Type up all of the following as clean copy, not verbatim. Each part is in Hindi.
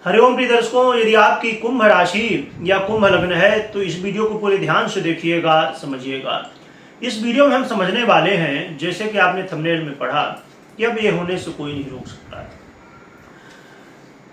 हरिओम प्रिय दर्शकों, यदि आपकी कुंभ राशि या कुंभ लग्न है तो इस वीडियो को पूरे ध्यान से देखिएगा, समझिएगा। इस वीडियो में हम समझने वाले हैं, जैसे कि आपने थंबनेल में पढ़ा, कि अब ये होने से कोई नहीं रोक सकता है।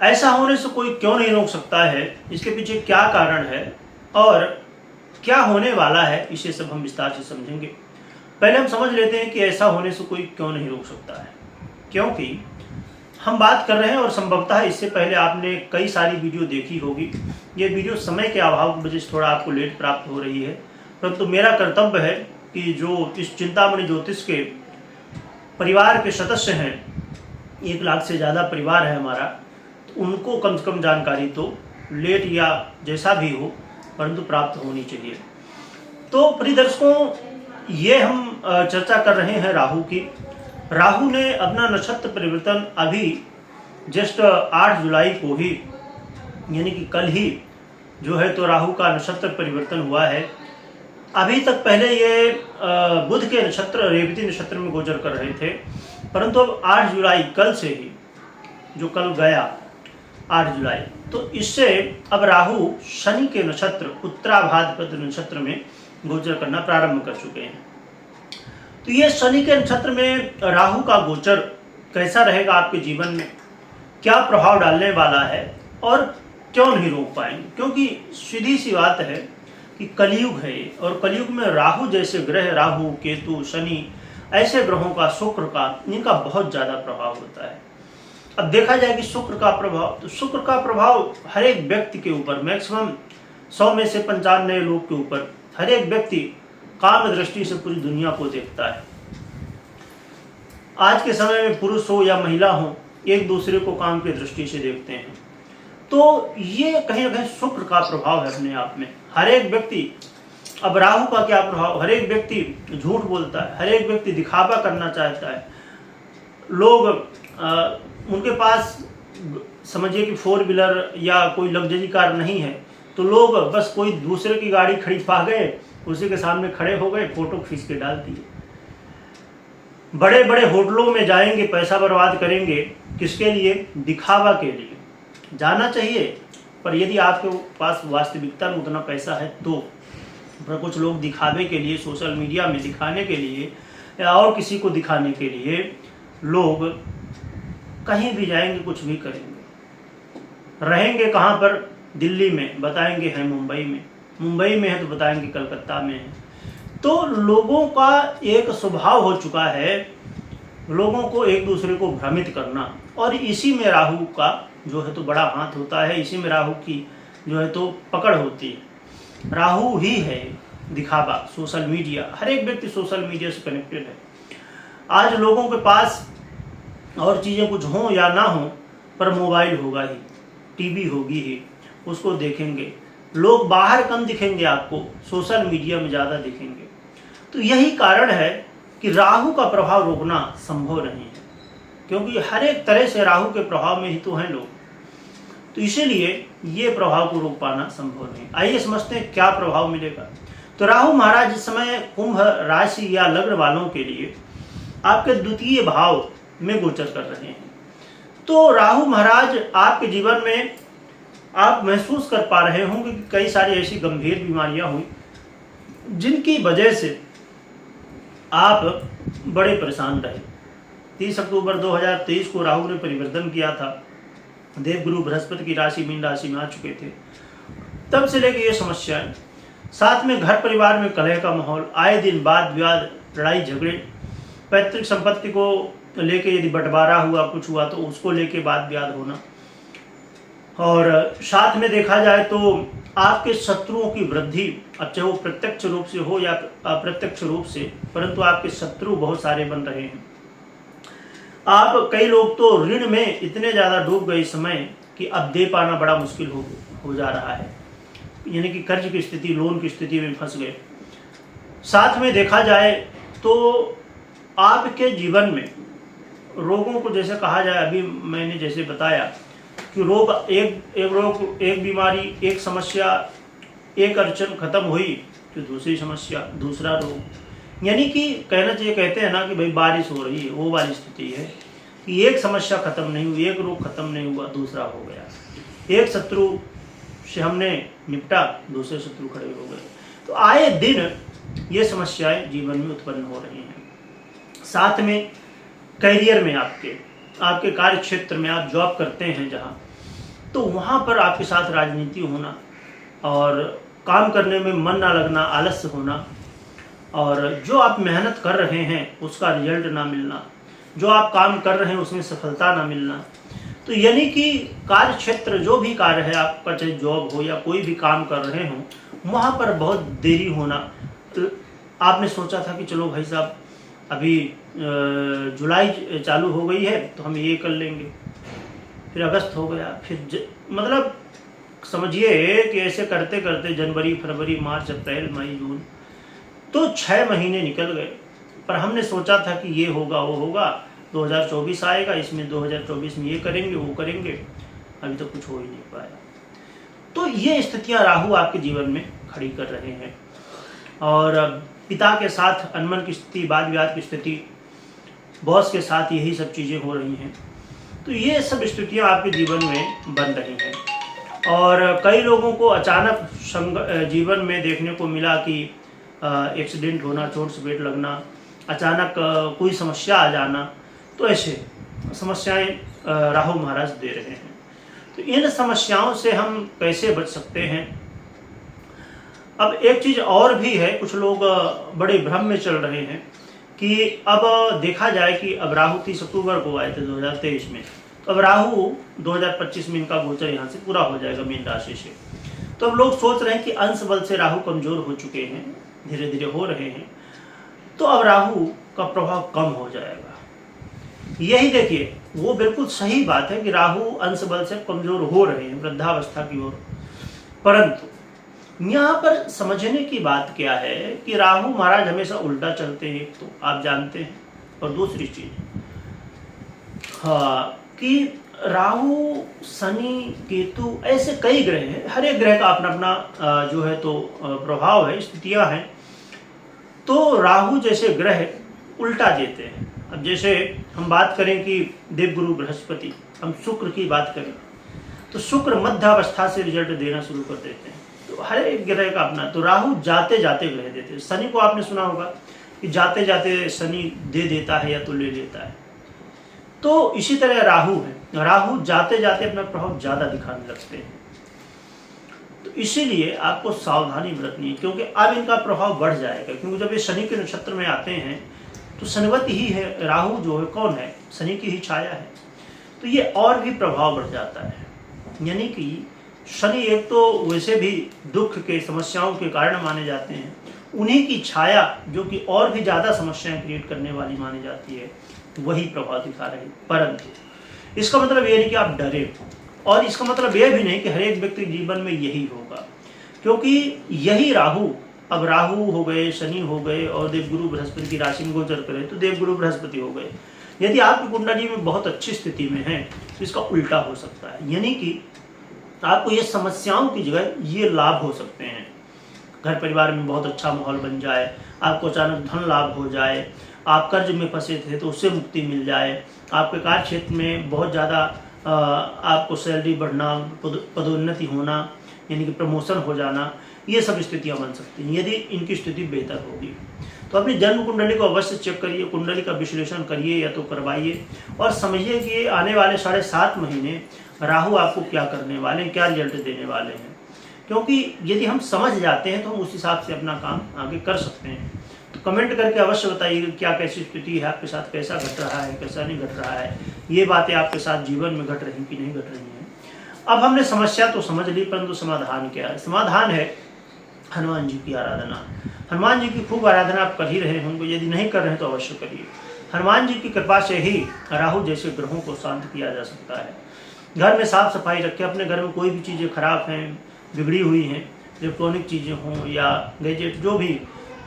ऐसा होने से कोई क्यों नहीं रोक सकता है, इसके पीछे क्या कारण है और क्या होने वाला है, इसे सब हम विस्तार से समझेंगे। पहले हम समझ लेते हैं कि ऐसा होने से कोई क्यों नहीं रोक सकता है। क्योंकि हम बात कर रहे हैं और संभवतः इससे पहले आपने कई सारी वीडियो देखी होगी। ये वीडियो समय के अभाव की वजह से थोड़ा आपको लेट प्राप्त हो रही है, परंतु मेरा कर्तव्य है कि जो इस चिंतामणि ज्योतिष के परिवार के सदस्य हैं, 1 लाख से ज़्यादा परिवार है हमारा, तो उनको कम से कम जानकारी तो लेट या जैसा भी हो परंतु प्राप्त होनी चाहिए। तो प्रिय दर्शकों, ये हम चर्चा कर रहे हैं राहु की। राहु ने अपना नक्षत्र परिवर्तन अभी जस्ट 8 जुलाई को ही, यानी कि कल ही जो है तो राहु का नक्षत्र परिवर्तन हुआ है। अभी तक पहले ये बुध के नक्षत्र रेवती नक्षत्र में गोचर कर रहे थे, परंतु अब 8 जुलाई कल से ही, जो कल गया 8 जुलाई, तो इससे अब राहु शनि के नक्षत्र उत्तराभाद्र नक्षत्र में गोचर करना प्रारंभ कर चुके हैं। तो ये शनि के नक्षत्र में राहु का गोचर कैसा रहेगा आपके जीवन में, क्या प्रभाव डालने वाला है और क्यों नहीं रोक पाएंगे। क्योंकि सीधी सी बात है कि कलयुग है, और कलयुग में राहु जैसे ग्रह, राहु केतु शनि ऐसे ग्रहों का, शुक्र का, इनका बहुत ज़्यादा प्रभाव होता है। अब देखा जाए कि शुक्र का प्रभाव, तो शुक्र का प्रभाव हर एक व्यक्ति के ऊपर, मैक्सिमम 100 में से 95 लोग के ऊपर, हर एक व्यक्ति काम दृष्टि से पूरी दुनिया को देखता है। आज के समय में पुरुष हो या महिला हो, एक दूसरे को काम की दृष्टि से देखते हैं। तो ये कहीं ना कहीं शुक्र का प्रभाव है अपने आप में। हर एक व्यक्ति, अब राहु का क्या प्रभाव, हर एक व्यक्ति झूठ बोलता है, हर एक व्यक्ति दिखावा करना चाहता है। लोग उनके पास समझिए कि 4 व्हीलर या कोई लग्जरी कार नहीं है, तो लोग बस कोई दूसरे की गाड़ी खड़ी पा गए, उसी के सामने खड़े हो गए, फोटो खींच के डाल दिए। बड़े बड़े होटलों में जाएंगे, पैसा बर्बाद करेंगे, किसके लिए? दिखावा के लिए। जाना चाहिए, पर यदि आपके पास वास्तविकता में उतना पैसा है तो। पर कुछ लोग दिखावे के लिए, सोशल मीडिया में दिखाने के लिए या और किसी को दिखाने के लिए लोग कहीं भी जाएंगे, कुछ भी करेंगे। रहेंगे कहाँ पर? दिल्ली में, बताएंगे हैं मुंबई में, मुंबई में है तो बताएंगे कलकत्ता में है। तो लोगों का एक स्वभाव हो चुका है लोगों को एक दूसरे को भ्रमित करना, और इसी में राहु का जो है तो बड़ा हाथ होता है, इसी में राहु की जो है तो पकड़ होती है। राहु ही है दिखावा, सोशल मीडिया। हर एक व्यक्ति सोशल मीडिया से कनेक्टेड है। आज लोगों के पास और चीज़ें कुछ हों या ना हों, पर मोबाइल होगा ही, टीवी होगी ही, उसको देखेंगे। लोग बाहर कम दिखेंगे आपको, सोशल मीडिया में ज़्यादा दिखेंगे। तो यही कारण है कि राहु का प्रभाव रोकना संभव नहीं है, क्योंकि हर एक तरह से राहु के प्रभाव में ही तो हैं लोग। तो इसीलिए ये प्रभाव को रोक पाना संभव नहीं। आइए समझते हैं क्या प्रभाव मिलेगा। तो राहु महाराज इस समय कुंभ राशि या लग्न वालों के लिए आपके द्वितीय भाव में गोचर कर रहे हैं। तो राहु महाराज आपके जीवन में आप महसूस कर पा रहे होंगे कि कई सारी ऐसी गंभीर बीमारियां हुई जिनकी वजह से आप बड़े परेशान रहे। 30 अक्टूबर 2023 को राहु ने परिवर्तन किया था, देवगुरु बृहस्पति की राशि मीन राशि में आ चुके थे। तब से लेकर ये समस्याएं, साथ में घर परिवार में कलह का माहौल, आए दिन वाद विवाद, लड़ाई झगड़े, पैतृक संपत्ति को लेके यदि बंटवारा हुआ, कुछ हुआ तो उसको लेके वाद विवाद होना, और साथ में देखा जाए तो आपके शत्रुओं की वृद्धि, अब चाहे वो प्रत्यक्ष रूप से हो या अप्रत्यक्ष रूप से, परंतु आपके शत्रु बहुत सारे बन रहे हैं। आप कई लोग तो ऋण में इतने ज़्यादा डूब गए इस समय कि अब दे पाना बड़ा मुश्किल हो जा रहा है, यानी कि कर्ज की स्थिति, लोन की स्थिति में फंस गए। साथ में देखा जाए तो आपके जीवन में रोगों को, जैसे कहा जाए, अभी मैंने जैसे बताया कि रोग, एक बीमारी, एक समस्या, एक अड़चन खत्म हुई तो दूसरी समस्या, दूसरा रोग, यानी कि कहना चाहिए, कहते हैं ना कि भाई बारिश हो रही है, वो वाली स्थिति है कि एक समस्या खत्म नहीं हुई, एक रोग खत्म नहीं हुआ, दूसरा हो गया। एक शत्रु से हमने निपटा, दूसरे शत्रु खड़े हो गए। तो आए दिन ये समस्याएं जीवन में उत्पन्न हो रही हैं। साथ में करियर में आपके कार्य क्षेत्र में आप जॉब करते हैं जहाँ, तो वहाँ पर आपके साथ राजनीति होना और काम करने में मन ना लगना, आलस्य होना, और जो आप मेहनत कर रहे हैं उसका रिजल्ट ना मिलना, जो आप काम कर रहे हैं उसमें सफलता ना मिलना। तो यानी कि कार्य क्षेत्र जो भी कार्य है आपका, चाहे जॉब हो या कोई भी काम कर रहे हो, वहाँ पर बहुत देरी होना। आपने सोचा था कि चलो भाई साहब अभी जुलाई चालू हो गई है तो हम ये कर लेंगे, फिर अगस्त हो गया, फिर मतलब समझिए कि ऐसे करते करते जनवरी, फरवरी, मार्च, अप्रैल, मई, जून, तो 6 महीने निकल गए। पर हमने सोचा था कि ये होगा, वो होगा, 2024 आएगा, इसमें 2024 में ये करेंगे, वो करेंगे, अभी तो कुछ हो ही नहीं पाया। तो ये स्थितियां राहु आपके जीवन में खड़ी कर रहे हैं। और पिता के साथ अनमन की स्थिति, वाद विवाद की स्थिति, बॉस के साथ यही सब चीज़ें हो रही हैं। तो ये सब स्थितियां आपके जीवन में बन रही हैं। और कई लोगों को अचानक जीवन में देखने को मिला कि एक्सीडेंट होना, चोट चपेट लगना, अचानक कोई समस्या आ जाना। तो ऐसे समस्याएं राहु महाराज दे रहे हैं। तो इन समस्याओं से हम कैसे बच सकते हैं? अब एक चीज़ और भी है, कुछ लोग बड़े भ्रम में चल रहे हैं कि अब देखा जाए कि अब राहु 30 अक्टूबर को आए थे 2023 में, तो अब राहु 2025 में इनका गोचर यहाँ से पूरा हो जाएगा मीन राशि से। तो अब लोग सोच रहे हैं कि अंश बल से राहु कमजोर हो चुके हैं, धीरे धीरे हो रहे हैं, तो अब राहु का प्रभाव कम हो जाएगा। यही देखिए, वो बिल्कुल सही बात है कि राहु अंश बल से कमजोर हो रहे हैं वृद्धावस्था की ओर। परंतु यहाँ पर समझने की बात क्या है कि राहु महाराज हमेशा उल्टा चलते हैं, तो आप जानते हैं। और दूसरी चीज कि राहु, शनि, केतु, ऐसे कई ग्रह हैं, हर एक ग्रह का अपना अपना जो है तो प्रभाव है, स्थितियां हैं। तो राहु जैसे ग्रह उल्टा देते हैं। अब जैसे हम बात करें कि देवगुरु बृहस्पति, हम शुक्र की बात करें तो शुक्र मध्यावस्था से रिजल्ट देना शुरू कर देते हैं। तो हर एक ग्रह का अपना, तो राहु जाते जाते ग्रह देते हैं। शनि को आपने सुना होगा कि जाते जाते शनि दे देता है या तो ले लेता है। तो इसी तरह राहु है, राहु जाते जाते अपना प्रभाव ज्यादा दिखाने लगते हैं। तो इसीलिए आपको सावधानी बरतनी है, क्योंकि अब इनका प्रभाव बढ़ जाएगा। क्योंकि जब ये शनि के नक्षत्र में आते हैं तो शनिवत ही है, राहु जो है कौन है, शनि की ही छाया है। तो ये और भी प्रभाव बढ़ जाता है। यानी कि शनि एक तो वैसे भी दुख के, समस्याओं के कारण माने जाते हैं, उन्हीं की छाया जो कि और भी ज्यादा समस्याएं क्रिएट करने वाली मानी जाती है, वही प्रभाव दिखा रहे। परंतु इसका मतलब ये नहीं कि आप डरे, और इसका मतलब ये भी नहीं कि हर एक व्यक्ति जीवन में यही होगा, क्योंकि यही राहु, अब राहु हो गए, शनि हो गए, और देवगुरु बृहस्पति की राशि में गोचर करे तो देवगुरु बृहस्पति हो गए। यदि आपकी कुंडली में बहुत अच्छी स्थिति में है तो इसका उल्टा हो सकता है। यानी कि आपको ये समस्याओं की जगह ये लाभ हो सकते हैं। घर परिवार में बहुत अच्छा माहौल बन जाए, आपको अचानक धन लाभ हो जाए, आप कर्ज में फंसे थे तो उससे मुक्ति मिल जाए, आपके कार्य क्षेत्र में बहुत ज़्यादा आपको सैलरी बढ़ना, पदोन्नति होना, यानी कि प्रमोशन हो जाना, ये सब स्थितियां बन सकती हैं यदि इनकी स्थिति बेहतर होगी। तो अपनी जन्म कुंडली को अवश्य चेक करिए, कुंडली का विश्लेषण करिए या तो करवाइए, और समझिए कि आने वाले 7.5 महीने राहु आपको क्या करने वाले हैं, क्या रिजल्ट देने वाले हैं। क्योंकि यदि हम समझ जाते हैं तो हम उस हिसाब से अपना काम आगे कर सकते हैं। तो कमेंट करके अवश्य बताइए क्या कैसी स्थिति है आपके साथ, कैसा घट रहा है, कैसा नहीं घट रहा है, ये बातें आपके साथ जीवन में घट रही कि नहीं घट रही हैं। अब हमने समस्या तो समझ ली, परंतु समाधान क्या है? समाधान है हनुमान जी की आराधना। हनुमान जी की खूब आराधना आप कर ही रहे होंगे, यदि नहीं कर रहे हैं तो अवश्य करिए। हनुमान जी की कृपा से ही राहु जैसे ग्रहों को शांत किया जा सकता है। घर में साफ सफाई रखें, अपने घर में कोई भी चीज़ें खराब हैं, बिगड़ी हुई हैं, इलेक्ट्रॉनिक चीज़ें हों या गैजेट जो भी,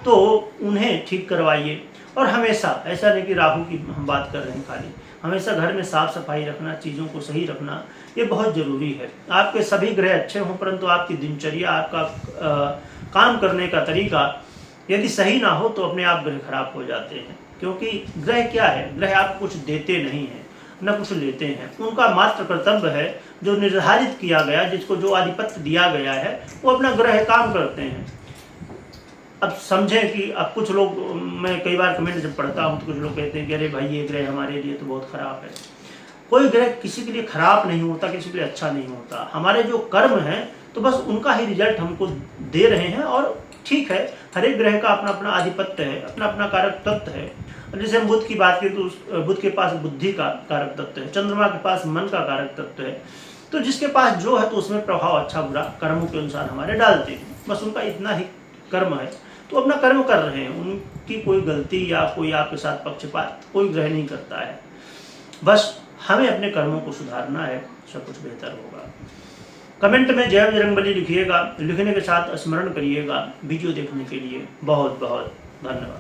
तो उन्हें ठीक करवाइए। और हमेशा, ऐसा नहीं कि राहु की हम बात कर रहे हैं खाली, हमेशा घर में साफ सफाई रखना, चीज़ों को सही रखना, ये बहुत ज़रूरी है। आपके सभी ग्रह अच्छे हों परंतु आपकी दिनचर्या, आपका काम करने का तरीका यदि सही ना हो तो अपने आप ग्रह खराब हो जाते हैं। क्योंकि ग्रह क्या है, ग्रह आपको कुछ देते नहीं हैं, न कुछ लेते हैं। उनका मात्र कर्तव्य है जो निर्धारित किया गया, जिसको जो आधिपत्य दिया गया है, वो अपना ग्रह काम करते हैं। अब समझें कि अब कुछ लोग, मैं कई बार कमेंट जब पढ़ता हूँ तो कुछ लोग कहते हैं कि अरे भाई ये ग्रह हमारे लिए तो बहुत खराब है। कोई ग्रह किसी के लिए खराब नहीं होता, किसी के लिए अच्छा नहीं होता। हमारे जो कर्म हैं तो बस उनका ही रिजल्ट हमको दे रहे हैं, और ठीक है, हर एक ग्रह का अपना अपना आधिपत्य है, अपना अपना कारक तत्व है। जैसे हम बुध की बात करें तो बुध के पास बुद्धि का कारक तत्व है, चंद्रमा के पास मन का कारक तत्व है। तो जिसके पास जो है तो उसमें प्रभाव अच्छा बुरा कर्मों के अनुसार हमारे डालते हैं। बस उनका इतना ही कर्म है तो अपना कर्म कर रहे हैं, उनकी कोई गलती या कोई आपके साथ पक्षपात कोई ग्रह नहीं करता है। बस हमें अपने कर्मों को सुधारना है, सब कुछ बेहतर होगा। कमेंट में जय बजरंगबली लिखिएगा, लिखने के साथ स्मरण करिएगा। वीडियो देखने के लिए बहुत बहुत धन्यवाद।